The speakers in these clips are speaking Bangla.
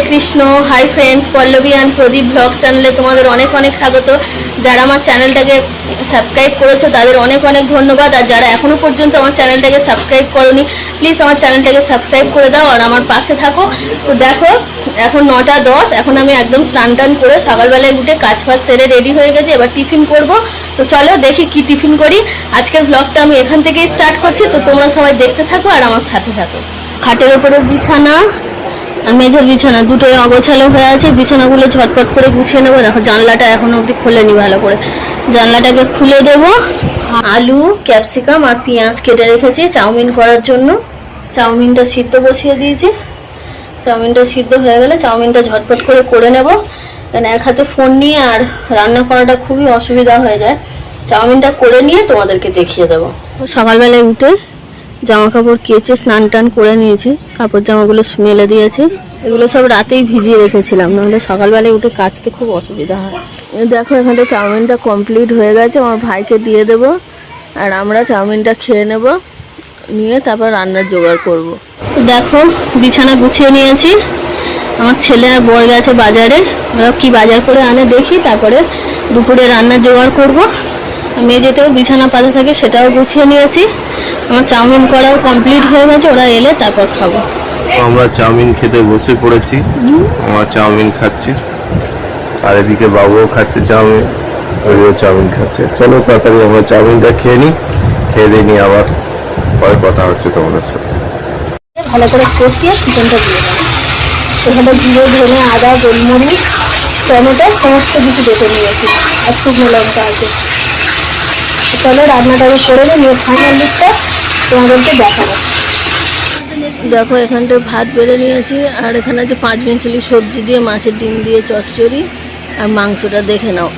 Krishna. Hi friends, Pallavi and Pradeep blog চ্যানেলে তোমাদের অনেক অনেক স্বাগত। যারা আমার চ্যানেলটাকে সাবস্ক্রাইব করেছো তাদের অনেক অনেক ধন্যবাদ। আর যারা এখনও পর্যন্ত আমার চ্যানেলটাকে সাবস্ক্রাইব করোনি, প্লিজ আমার চ্যানেলটাকে সাবস্ক্রাইব করে দাও আর আমার পাশে থাকো। তো দেখো, এখন 9টা 10, এখন আমি একদম স্নান টান করে সকালবেলায় উঠে কাজ ফাজ সেরে রেডি হয়ে গেছি। এবার টিফিন করব। তো চলো দেখি কি টিফিন করি। আজকের ব্লগটা আমি এখান থেকেই স্টার্ট করছি, তো তোমরা সবাই দেখতে থাকো আর আমার সাথে থাকো। খাটের ওপরে বিছানা আর মেঝের বিছানা দুটোই অগোছালো হয়ে আছে। বিছানাগুলো ঝটপট করে গুছিয়ে নেবো। দেখো জানলাটা এখনো অবধি খোলেনি ভালো করে, জানলাটাকে খুলে দেবো। আলু, ক্যাপসিকাম আর পেঁয়াজ কেটে রেখেছি চাউমিন করার জন্য। চাউমিনটা সিদ্ধ বসিয়ে দিয়েছি। চাউমিনটা সিদ্ধ হয়ে গেলে চাউমিনটা ঝটপট করে নেব। কারণ এক হাতে ফোন নিয়ে আর রান্না করাটা খুবই অসুবিধা হয়ে যায়। চাউমিনটা করে নিয়ে তোমাদেরকে দেখিয়ে দেবো। সকালবেলায় উঠে জামা কাপড় কেচে স্নান টান করে নিয়েছি। কাপড় জামাগুলো মেলে দিয়েছি। এগুলো সব রাতেই ভিজিয়ে রেখেছিলাম, নাহলে সকালবেলায় উঠে কাচতে খুব অসুবিধা হয়। দেখো এখানে চাউমিনটা কমপ্লিট হয়ে গেছে। আমার ভাইকে দিয়ে দেবো আর আমরা চাউমিনটা খেয়ে নেব, নিয়ে তারপর রান্নার জোগাড় করব। দেখো বিছানা গুছিয়ে নিয়েছি। আমার ছেলে আর বর গেছে বাজারে, ওরা কি বাজার করে আনে দেখি, তারপরে দুপুরে রান্নার জোগাড় করব। মেঝেতেও বিছানা পাতা থাকে, সেটাও গুছিয়ে নিয়েছি। আমার চাউমিন করাও কমপ্লিট হয়ে গেছে, ওরা এলে তারপর খাবো। আমরা চাউমিন খেতে বসে পড়েছি। আমার চাউমিন খাচ্ছি আর এদিকে বাবুও খাচ্ছে চাউমিন, ওইও চাউমিন খাচ্ছে। চলো তাড়াতাড়ি আমরা চাউমিনটা খেয়ে নিই, খেয়ে দিয়ে নিয়ে আবার পরে কথা হচ্ছে তোমাদের সাথে। ভালো করে কষিয়ে চিকেনটা দিয়ে দেবো। এখানে জিরে, ধনে, আদা, গোলমরিচ, টমেটো সমস্ত কিছু বেটে নিয়েছি আর শুকনো লঙ্কা আছে। চলো রান্নাটা আমি করে নিয়ে ফাইনাল লুকটা তোমাদেরকে দেখাবো। দেখো এখানটা ভাত বেড়ে নিয়েছি আর এখানে আছে 5 মিশালি সবজি দিয়ে, মাছের ডিম দিয়ে চচ্চড়ি আর মাংসটা দেখে নাও।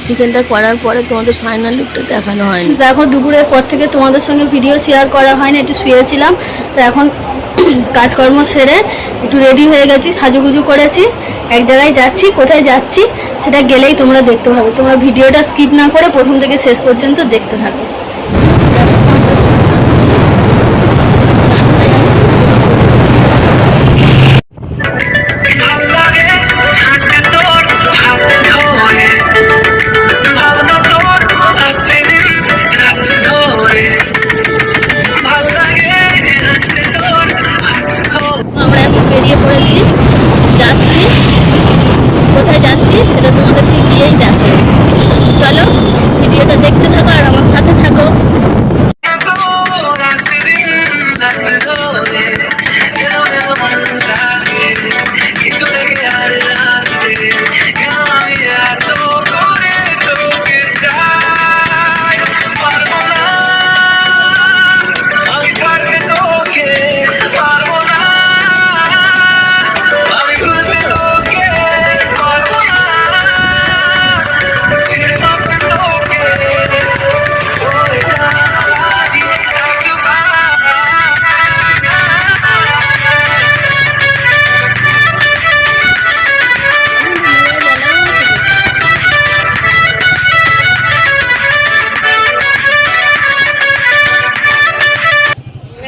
চিকেনটা করার পরে তোমাদের ফাইনাল লুকটা দেখানো হয়নি। দেখো দুপুরের পর থেকে তোমাদের সঙ্গে ভিডিও শেয়ার করা হয়নি, একটু শুয়েছিলাম। তো এখন কাজকর্ম সেরে একটু রেডি হয়ে গেছি, সাজুগুজু করেছি। এক জায়গায় যাচ্ছি, কোথায় যাচ্ছি সেটা গেলেই তোমরা দেখতে পাবে। তোমরা ভিডিওটা স্কিপ না করে প্রথম থেকে শেষ পর্যন্ত দেখতে থাকো। আমরা এখন বেরিয়ে পড়েছি, যাচ্ছি। কোথায় যাচ্ছি সেটা তোমাদেরকে গিয়েই দেখো। চলো ভিডিওটা দেখতে থাকো আর আমার সাথে থাকো।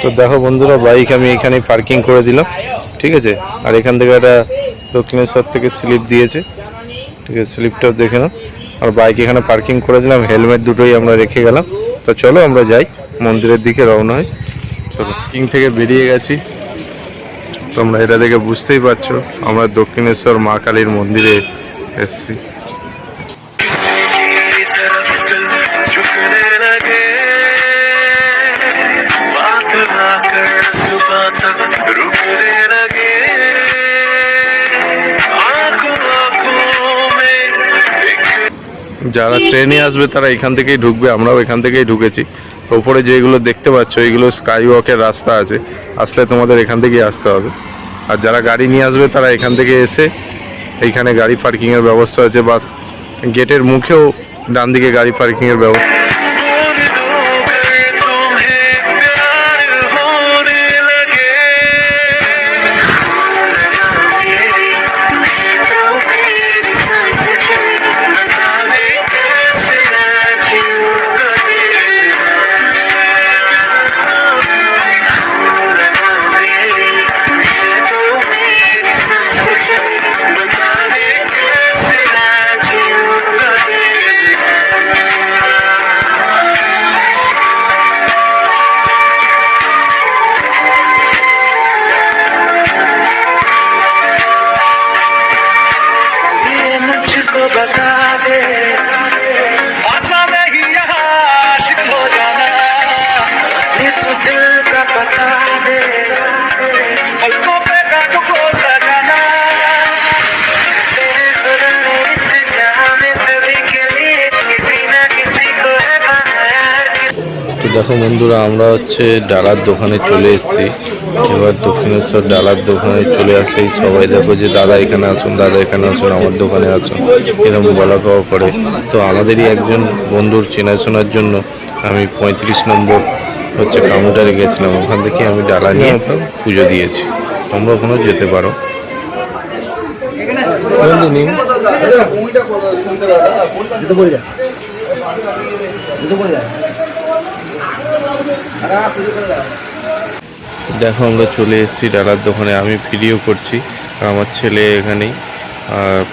তো দেখো বন্ধুরা, বাইক আমি এখানে পার্কিং করে দিলাম, ঠিক আছে। আর এখান থেকে একটা দক্ষিণেশ্বর থেকে স্লিপ দিয়েছে, ঠিক আছে, স্লিপটাও দেখে নাও। আর বাইক এখানে পার্কিং করে দিলাম, হেলমেট দুটোই আমরা রেখে গেলাম। তো চলো আমরা যাই, মন্দিরের দিকে রওনা হয়। চলো, পার্কিং থেকে বেরিয়ে গেছি। তোমরা এটা দেখে বুঝতেই পারছো আমরা দক্ষিণেশ্বর মা কালীর মন্দিরে এসেছি। যারা ট্রেনে আসবে তারা এখান থেকেই ঢুকবে, আমরাও এখান থেকেই ঢুকেছি। তো উপরে যেগুলো দেখতে পাচ্ছ এইগুলো স্কাই ওয়াকের রাস্তা আছে, আসলে তোমাদের এখান থেকেই আসতে হবে। আর যারা গাড়ি নিয়ে আসবে তারা এখান থেকে এসে এইখানে গাড়ি পার্কিংয়ের ব্যবস্থা আছে, বাস গেটের মুখেও ডান দিকে গাড়ি পার্কিংয়ের ব্যবস্থা। দেখো বন্ধুরা, আমরা হচ্ছে ডালার দোকানে চলে এসেছি। এবার দক্ষিণেশ্বর ডালার দোকানে চলে আসলেই সবাই দেখো যে দাদা এখানে আসুন, দাদা এখানে আসুন, আমার দোকানে আসুন, এরকম বলা কওয়া করে। তো আমাদেরই একজন বন্ধুর চেনাশোনার জন্য আমি 35 নম্বর হচ্ছে কাউন্টারে গেছিলাম, ওখান থেকে আমি ডালা নিয়ে পুজো দিয়েছি। তোমরা ওখানেও যেতে পারো। দেখো আমরা চলে এসেছি ডালার দোকানে, আমি ভিডিও করছি আর আমার ছেলে এখানেই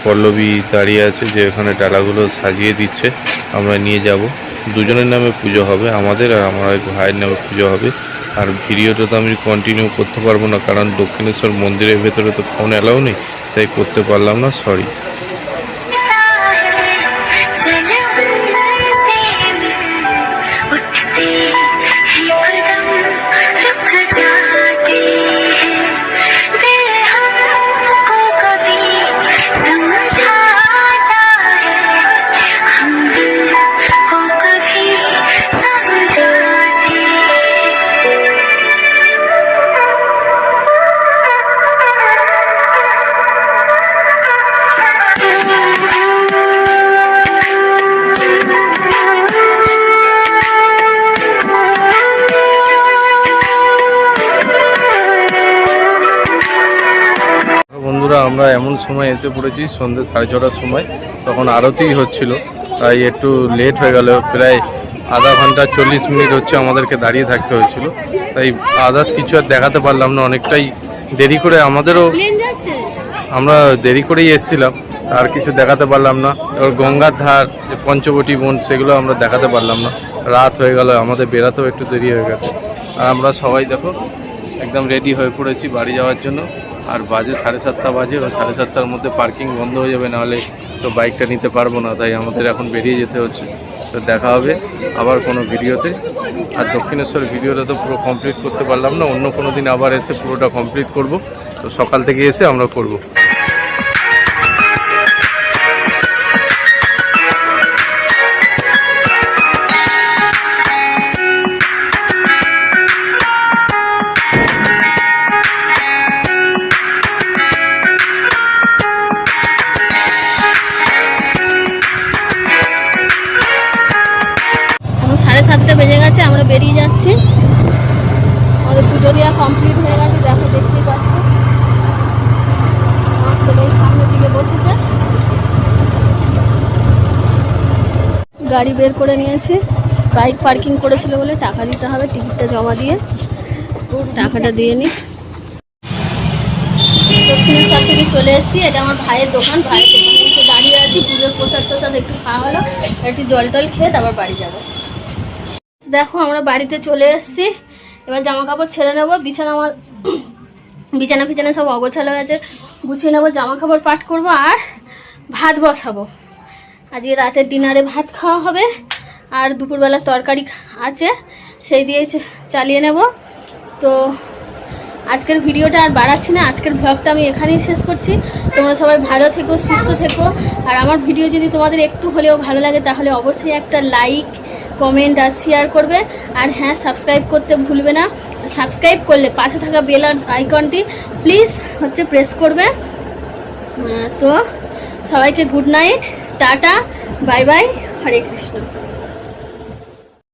পল্লবী দাঁড়িয়ে আছে যে এখানে ডালাগুলো সাজিয়ে দিচ্ছে। আমরা নিয়ে যাব, দুজনের নামে পুজো হবে, আমাদের আর আমার এক ভাইয়ের নামে পুজো হবে। আর ভিডিওটা তো আমি কন্টিনিউ করতে পারবো না, কারণ দক্ষিণেশ্বর মন্দিরের ভেতরে তো ফোন অ্যালাউ নেই, তাই করতে পারলাম না, সরি। বন্ধুরা, আমরা এমন সময় এসে পড়েছি সন্ধ্যে 6:30টার সময়, তখন আরতি হচ্ছিল, তাই একটু লেট হয়ে গেল। প্রায় আধা ঘন্টা 40 মিনিট হচ্ছে আমাদেরকে দাঁড়িয়ে থাকতে হয়েছিল, তাই আদার্স কিছু আর দেখাতে পারলাম না। অনেকটাই দেরি করে আমরা দেরি করেই এসেছিলাম, আর কিছু দেখাতে পারলাম না। এবার গঙ্গার ধার, যে পঞ্চবটী বন, সেগুলো আমরা দেখাতে পারলাম না। রাত হয়ে গেল, আমাদের বেরাতেও একটু দেরি হয়ে গেছে। আর আমরা সবাই দেখো একদম রেডি হয়ে পড়েছি বাড়ি যাওয়ার জন্য। আর বাজে 7:30 বাজে, ও 7:30টার মধ্যে পার্কিং বন্ধ হয়ে যাবে, নাহলে তো বাইকটা নিতে পারবো না, তাই আমাদের এখন বেরিয়ে যেতে হচ্ছে। তো দেখা হবে আবার কোনো ভিডিওতে। আর দক্ষিণেশ্বর ভিডিওটা তো পুরো কমপ্লিট করতে পারলাম না, অন্য কোনো দিন আবার এসে পুরোটা কমপ্লিট করব। তো সকাল থেকে এসে আমরা করব। বেজে গেছে, আমরা বেরিয়ে যাচ্ছি। আমাদের পুজো দেওয়া কমপ্লিট হয়ে গেছে, দেখো দেখতেই পাচ্ছ। আমার ছেলে সামনের দিকে বসেছে, গাড়ি বের করে নিয়েছে। বাইক পার্কিং করেছিল বলে টাকা দিতে হবে, টিকিটটা জমা দিয়ে টাকাটা দিয়ে নি। দক্ষিণেশ্বর থেকে চলে এসেছি, এটা আমার ভাইয়ের দোকান। ভাইয়ের দোকানে এসে দাঁড়িয়ে আছি, পুজোর প্রসাদ টোসাদ একটু খাওয়া হলো, একটু জল টল খেয়ে তারপর বাড়ি যাবো। দেখো আমরা বাড়িতে চলে এসেছি, এবার জামা কাপড় ছেড়ে নেবো। বিছানা ফিছানা সব অগোছালো হয়েছে, গুছিয়ে নেবো, জামা কাপড় পাট করবো আর ভাত বসাবো। আজকে রাতের ডিনারে ভাত খাওয়া হবে, আর দুপুরবেলার তরকারি আছে, সেই দিয়ে চালিয়ে নেব। তো আজকের ভিডিওটা আর বাড়াচ্ছি না, আজকের ব্লগটা আমি এখানেই শেষ করছি। তোমরা সবাই ভালো থেকো, সুস্থ থেকো। আর আমার ভিডিও যদি তোমাদের একটু হলেও ভালো লাগে তাহলে অবশ্যই একটা লাইক, কমেন্ট আর শেয়ার করবে। আর হ্যাঁ, সাবস্ক্রাইব করতে ভুলবে না। সাবস্ক্রাইব করলে পাশে থাকা বেল আইকনটি প্লিজ প্রেস করবে। তো সবাইকে good night, tata, bye bye, Hare Krishna.